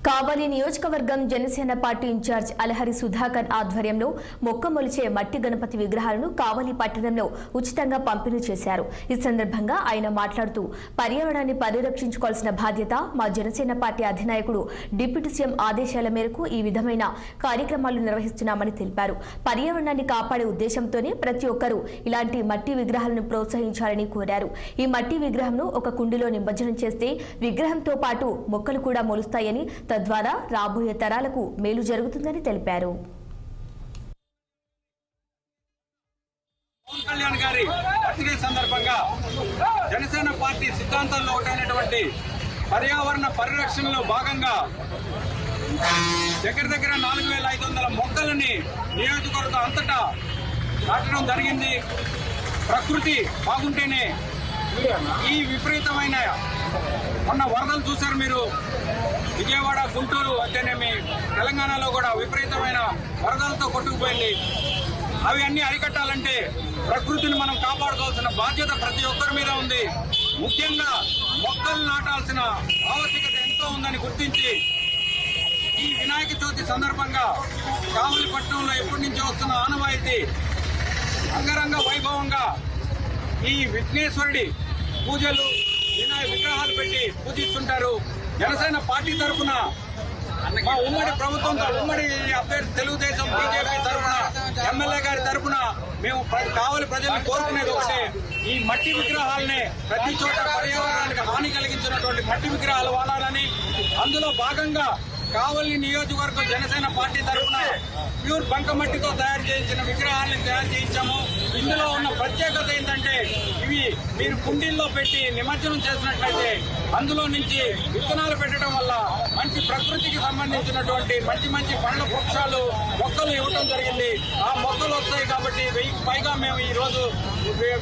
కావలి నియోజకవర్గం Janasena party incharge Alahari Sudhakar ఆధ్వర్యంలో మొక్క మొలిచే మట్టి గణపతి విగ్రహాలను కావలి పట్టణంలో ఉచితంగా పంపిణీ చేశారు. ఈ సందర్భంగా ఆయన మాట్లాడుతూ పర్యావరణాన్ని పరిరక్షించుకోవాల్సిన బాధ్యత మా జనసేన పార్టీ అధినాయకుడు డిప్యూటీ సీఎం ఆదేశాల మేరకు ఈ విధమైన కార్యక్రమాలు నిర్వహిస్తున్నామని తెలిపారు. పర్యావరణాన్ని కాపాడే ఉద్దేశంతోనే ప్రతి ఒక్కరూ ఇలాంటి మట్టి విగ్రహాలను ప్రోత్సహించాలని కోరారు. ఈ మట్టి విగ్రహంను ఒక కుండీలో నిమజ్జనం చేస్తే విగ్రహంతో పాటు మొక్కలు కూడా మొలుస్తాయని, తద్వారా రాబోయే తరాలకు మేలు జరుగుతుందని తెలిపారు. పవన్ కళ్యాణ్ గారి బర్త్డే సందర్భంగా జనసేన పార్టీ సిద్ధాంతాల్లో ఒకటైనటువంటి పర్యావరణ పరిరక్షణలో భాగంగా దగ్గర 4500 మొక్కలని నియోజకవర్గం అంతటా నాటడం జరిగింది. ప్రకృతి బాగుంటేనే ఈ విపరీతమైన మొన్న వరదలు చూశారు మీరు. విజయవాడ, గుంటూరు అంటేనేమి తెలంగాణలో కూడా విపరీతమైన వరదలతో కొట్టుకుపోయింది. అవి అన్ని అరికట్టాలంటే ప్రకృతిని మనం కాపాడుకోవాల్సిన బాధ్యత ప్రతి ఒక్కరి మీద ఉంది. ముఖ్యంగా మొక్కలు నాటాల్సిన ఆవశ్యకత ఎంతో ఉందని గుర్తించి ఈ వినాయక చవితి సందర్భంగా కావలి పట్టణంలో ఎప్పటి నుంచి వస్తున్న ఆనవాయితీ అంగరంగ వైభవంగా ఈ విఘ్నేశ్వరుడి పూజలు, విగ్రహాలు పెట్టి పూజిస్తుంటారు. జనసేన పార్టీ తరఫున మా ఉమ్మడి ప్రభుత్వంతో ఉమ్మడి అభ్యర్థి తెలుగుదేశం బీజేపీ తరఫున ఎమ్మెల్యే గారి తరఫున మేము కావలి ప్రజలను కోరుకునేది ఒకటే, ఈ మట్టి విగ్రహాలనే ప్రతి చోట పర్యావరణానికి హాని కలిగించినటువంటి మట్టి విగ్రహాలు వాడాలని, అందులో భాగంగా కావలి నియోజకవర్గం జనసేన పార్టీ తరఫున ప్యూర్ బంకమట్టితో తయారు చేయించిన విగ్రహాలను తయారు చేయించాము. ఇందులో ఉన్న ప్రత్యేకత ఏంటంటే ఇవి మీరు కుండీల్లో పెట్టి నిమజ్జనం చేసినట్లయితే అందులో నుంచి విత్తనాలు పెట్టడం వల్ల మంచి ప్రకృతికి సంబంధించినటువంటి మంచి పండ్ల వృక్షాలు, మొక్కలు ఇవ్వడం జరిగింది. ఆ మొక్కలు వస్తాయి కాబట్టి 1000కి పైగా మేము ఈ రోజు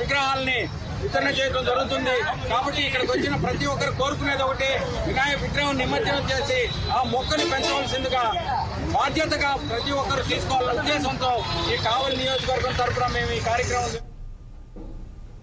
విగ్రహాలని వితరణ చేయడం జరుగుతుంది. కాబట్టి ఇక్కడికి వచ్చిన ప్రతి ఒక్కరు కోరుకునేది ఒకటి, వినాయక విగ్రహం నిమజ్జనం చేసి ఆ మొక్కని పెంచవలసిందిగా బాధ్యతగా ప్రతి ఒక్కరు తీసుకోవాలనే ఉద్దేశంతో ఈ కావలి నియోజకవర్గం తరఫున మేము ఈ కార్యక్రమం